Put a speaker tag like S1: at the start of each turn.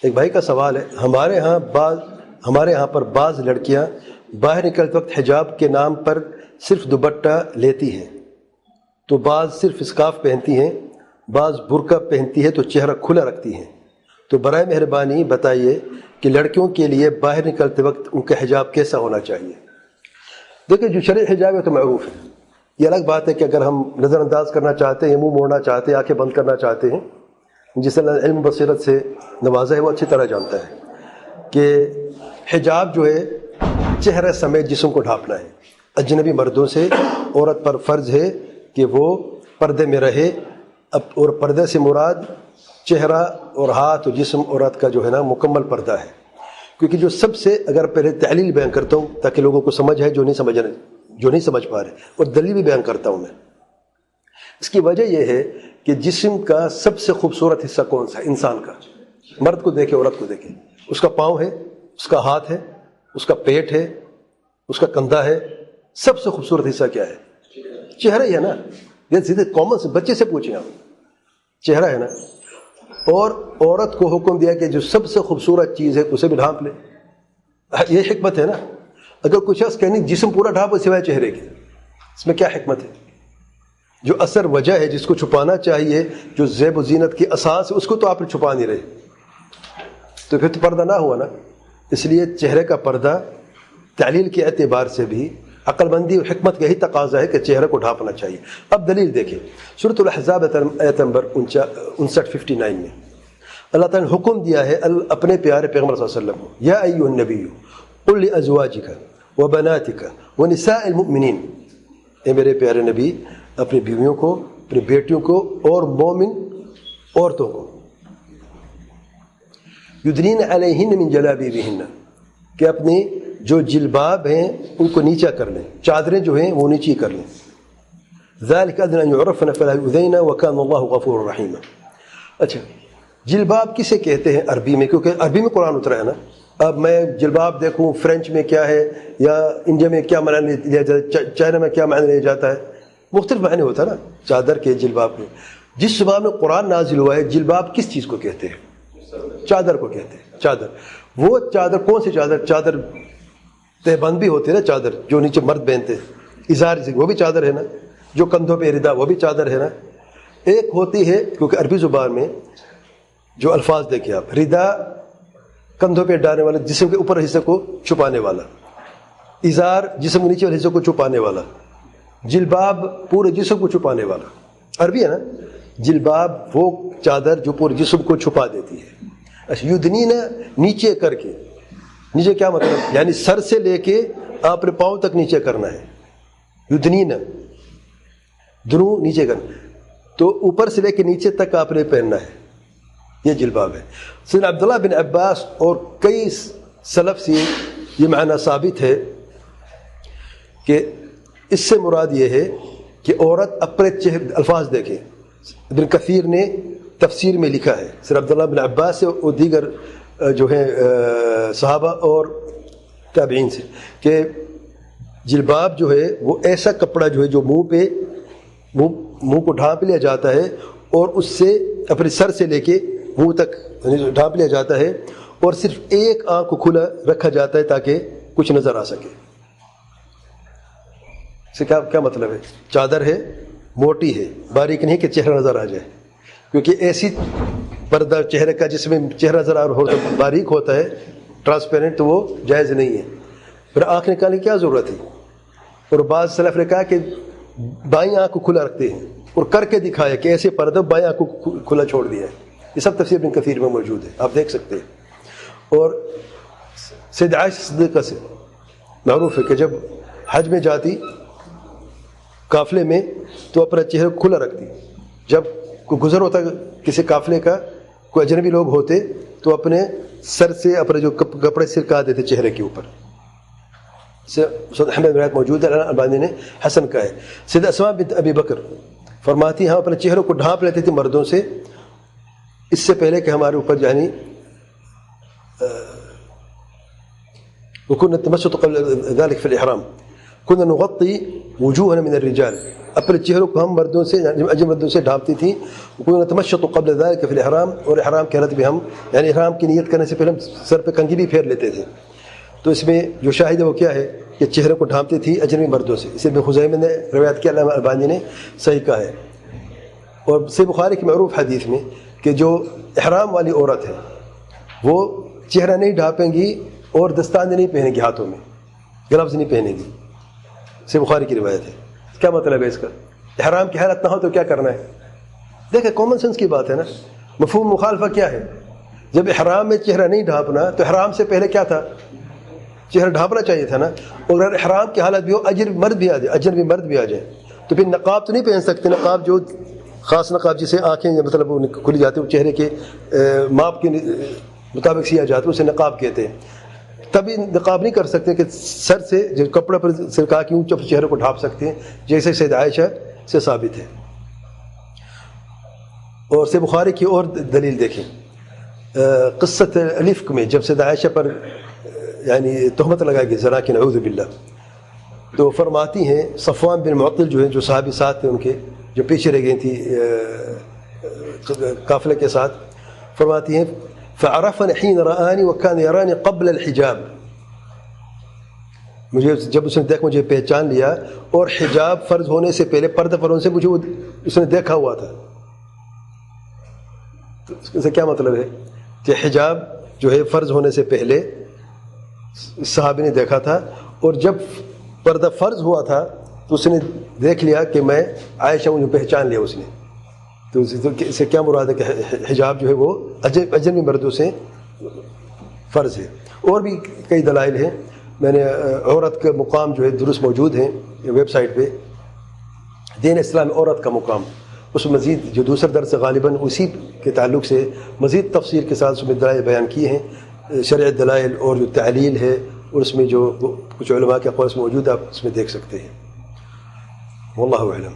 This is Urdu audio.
S1: ایک بھائی کا سوال ہے، ہمارے یہاں پر بعض لڑکیاں باہر نکلتے وقت حجاب کے نام پر صرف دوپٹہ لیتی ہیں، تو بعض صرف اسکارف پہنتی ہیں، بعض برقع پہنتی ہے تو چہرہ کھلا رکھتی ہیں، تو برائے مہربانی بتائیے کہ لڑکیوں کے لیے باہر نکلتے وقت ان کا حجاب کیسا ہونا چاہیے؟ دیکھیں جو شرعی حجاب ہے تو معروف ہے، یہ الگ بات ہے کہ اگر ہم نظر انداز کرنا چاہتے ہیں، منہ موڑنا چاہتے ہیں، آنکھیں بند کرنا چاہتے ہیں، جس اللہ علم بصیرت سے نوازا ہے وہ اچھی طرح جانتا ہے کہ حجاب جو ہے چہرہ سمیت جسم کو ڈھانپنا ہے۔ اجنبی مردوں سے عورت پر فرض ہے کہ وہ پردے میں رہے، اور پردے سے مراد چہرہ اور ہاتھ اور جسم عورت کا جو ہے نا مکمل پردہ ہے، کیونکہ جو سب سے اگر پہلے تعلیل بیان کرتا ہوں تاکہ لوگوں کو سمجھ ہے جو نہیں سمجھ پا رہے، اور دلیل بھی بیان کرتا ہوں میں۔ اس کی وجہ یہ ہے کہ جسم کا سب سے خوبصورت حصہ کون سا ہے؟ انسان کا۔ مرد کو دیکھے، عورت کو دیکھے، اس کا پاؤں ہے، اس کا ہاتھ ہے، اس کا پیٹ ہے، اس کا کندھا ہے، سب سے خوبصورت حصہ کیا ہے؟ چہرہ ہی ہے نا، یہ سیدھے کامن سے بچے سے پوچھیں آپ، چہرہ ہے نا۔ اور عورت کو حکم دیا کہ جو سب سے خوبصورت چیز ہے اسے بھی ڈھانپ لے، یہ حکمت ہے نا۔ اگر کچھ شخص کہنے جسم پورا ڈھانپو سوائے چہرے کے، اس میں کیا حکمت ہے؟ جو اثر وجہ ہے جس کو چھپانا چاہیے، جو زیب و زینت کی اساس ہے، اس کو تو آپ نے چھپا نہیں رہے، تو پھر تو پردہ نہ ہوا نا۔ اس لیے چہرے کا پردہ تعلیل کے اعتبار سے بھی عقل مندی اور حکمت کا ہی تقاضا ہے کہ چہرے کو ڈھانپنا چاہیے۔ اب دلیل دیکھیں، سورۃ الاحزاب آیت نمبر 59 میں اللہ تعالیٰ نے حکم دیا ہے اپنے پیارے پیغمبر صلی اللہ علیہ وسلم کو، یا ایھا النبی قل لازواجک وبناتک ونساء المؤمنین، اے میرے پیارے نبی اپنی بیویوں کو، اپنی بیٹیوں کو اور مومن عورتوں کو، یدنین علیہن من جلابیبہن، کہ اپنی جو جلباب ہیں ان کو نیچا کر لیں، چادریں جو ہیں وہ نیچی کر لیں۔ ذالک ادنی ان یعرفن فلا یؤذین وکان اللہ غفورا رحیما۔ اچھا، جلباب کسے کہتے ہیں عربی میں؟ کیونکہ عربی میں قرآن اترا ہے نا۔ اب میں جلباب دیکھوں فرینچ میں کیا ہے، یا انڈیا میں کیا معنی لیا جاتا ہے، چائنا میں کیا معنی لیا جاتا ہے، مختلف معنی ہوتا ہے نا چادر کے، جلباب میں۔ جس زبان میں قرآن نازل ہوا ہے، جلباب کس چیز کو کہتے ہیں؟ چادر کو کہتے ہیں، چادر۔ وہ چادر کون سی چادر؟ چادر تہبند بھی ہوتے ہیں نا، چادر جو نیچے مرد پہنتے ہیں، ازار وہ بھی چادر ہے نا، جو کندھوں پہ ردا وہ بھی چادر ہے نا۔ ایک ہوتی ہے، کیونکہ عربی زبان میں جو الفاظ دیکھیں آپ، ردا کندھوں پہ ڈالنے والا، جسم کے اوپر حصے کو چھپانے والا، ازار جسم کے نیچے والے حصے کو چھپانے والا، جلباب پورے جسم کو چھپانے والا، عربی ہے نا۔ جلباب وہ چادر جو پورے جسم کو چھپا دیتی ہے۔ اچھا، یدنین نیچے کر کے، نیچے کیا مطلب؟ یعنی سر سے لے کے آپ نے پاؤں تک نیچے کرنا ہے، یدنین دنوں نیچے کرنا، تو اوپر سے لے کے نیچے تک آپ نے پہننا ہے، یہ جلباب ہے۔ سیدنا عبداللہ بن عباس اور کئی سلف سے یہ معنی ثابت ہے کہ اس سے مراد یہ ہے کہ عورت اپنے چہرے، الفاظ دیکھیں، ابن کثیر نے تفسیر میں لکھا ہے سر عبداللہ بن عباس سے اور دیگر جو ہیں صحابہ اور تابعین سے، کہ جلباب جو ہے وہ ایسا کپڑا جو ہے جو منہ کو ڈھانپ لیا جاتا ہے، اور اس سے اپنے سر سے لے کے منہ تک ڈھانپ لیا جاتا ہے، اور صرف ایک آنکھ کو کھلا رکھا جاتا ہے تاکہ کچھ نظر آ سکے۔ اس سے کیا مطلب ہے؟ چادر ہے، موٹی ہے، باریک نہیں کہ چہرہ نظر آ جائے، کیونکہ ایسی پردہ چہرے کا جس میں چہرہ نظر آ رہا ہو باریک ہوتا ہے، ٹرانسپیرنٹ، تو وہ جائز نہیں ہے۔ پھر آنکھ نکالنے کی کیا ضرورت ہے؟ اور بعض سلف نے کہا کہ بائیں آنکھ کو کھلا رکھتے ہیں اور کر کے دکھایا کہ ایسے پردہ بائیں آنکھ کو کھلا چھوڑ دیا ہے۔ یہ سب تفسیر ابن کثیر میں موجود ہے، آپ دیکھ سکتے ہیں۔ اور سیدہ عائشہ صدیقہ سے معروف ہے کہ جب حج میں جاتی قافلے میں تو اپنا چہرہ کھلا رکھتی، جب کوئی گزر ہوتا کسی قافلے کا، کوئی اجنبی لوگ ہوتے تو اپنے سر سے اپنے جو کپڑے سرکا دیتے چہرے کے اوپر۔ احمد روایت موجود ہے، البانی نے حسن کا ہے۔ سیدہ اسماء بنت ابی بکر فرماتی ہم اپنے چہروں کو ڈھانپ لیتے تھے مردوں سے، اس سے پہلے کہ ہمارے اوپر یعنی وكنا نتمشط قبل ذلك في الإحرام، كنا نغطي وجوهنا من الرجال، اپنے چہروں کو ہم مردوں سے اجنبی مردوں سے ڈھانپتی تھیں. وكنا نتمشط قبل ذلك في الاحرام، اور احرام کے حالت میں ہم یعنی احرام کی نیت کرنے سے پہلے ہم سر پہ کنگھی بھی پھیر لیتے تھے. تو اس میں جو شاہد ہے وہ کیا ہے کہ چہرے کو ڈھانپتی تھی اجنبی مردوں سے. اسے ابن خزیمہ نے روایت کیا، علامہ البانی نے صحیح کہا ہے. اور صحیح بخاری کی معروف حدیث میں کہ جو احرام والی عورت ہے وہ چہرہ نہیں ڈھانپیں گی اور دستانے نہیں پہنیں گی، ہاتھوں میں گلوز نہیں پہنیں گی. صحیح بخاری کی روایت ہے. کیا مطلب ہے اس کا؟ احرام کی حالت نہ ہو تو کیا کرنا ہے؟ دیکھیں کامن سینس کی بات ہے نا. مفہوم مخالفہ کیا ہے؟ جب احرام میں چہرہ نہیں ڈھانپنا تو احرام سے پہلے کیا تھا؟ چہرہ ڈھانپنا چاہیے تھا نا. اور اگر احرام کی حالت بھی ہو اجنبی مرد بھی آ جائے، اجنبی مرد بھی آ جائے تو پھر نقاب تو نہیں پہن سکتے. نقاب جو خاص نقاب جسے آنکھیں مطلب وہ کھلی جاتی ہے، وہ چہرے کے ماپ کے مطابق سیا جاتا ہے، اسے نقاب کہتے ہیں. تبھی نقاب نہیں کر سکتے کہ سر سے جو کپڑے پر سرکا کے اونچے چہرے کو ڈھانپ سکتے ہیں، جیسے سید عائشہ سے ثابت ہے. اور سے بخاری کی اور دلیل دیکھیں، قصۃ الافک میں جب سید عائشہ پر یعنی تہمت لگائی گئی زنا کی، نعوذ باللہ، تو فرماتی ہیں صفوان بن معطل جو ہیں، جو صحابی ساتھ تھے ان کے، جو پیچھے رہ گئی تھی قافلے کے ساتھ، فرماتی ہیں فعرفني حين رآني وكان يراني قبل الحجاب، مجھے جب اس نے دیکھ مجھے پہچان لیا اور حجاب فرض ہونے سے پہلے، پردہ فرض ہونے سے مجھے اس نے دیکھا ہوا تھا. تو اس سے کیا مطلب ہے کہ حجاب جو ہے فرض ہونے سے پہلے صحابی نے دیکھا تھا، اور جب پردہ فرض ہوا تھا تو اس نے دیکھ لیا کہ میں عائشہ، مجھے پہچان لیا اس نے. تو اس سے کیا مراد ہے کہ حجاب جو ہے وہ اجنبی مردوں سے فرض ہے. اور بھی کئی دلائل ہیں. میں نے عورت کا مقام جو ہے درست موجود ہیں ویب سائٹ پہ، دین اسلام عورت کا مقام. اس میں مزید جو دوسرا درس غالباً اسی کے تعلق سے مزید تفصیل کے ساتھ اس میں دلائل بیان کیے ہیں، شرعی دلائل اور جو تعلیل ہے، اور اس میں جو کچھ علماء کے اقوال موجود ہے، آپ اس میں دیکھ سکتے ہیں. واللہ اعلم.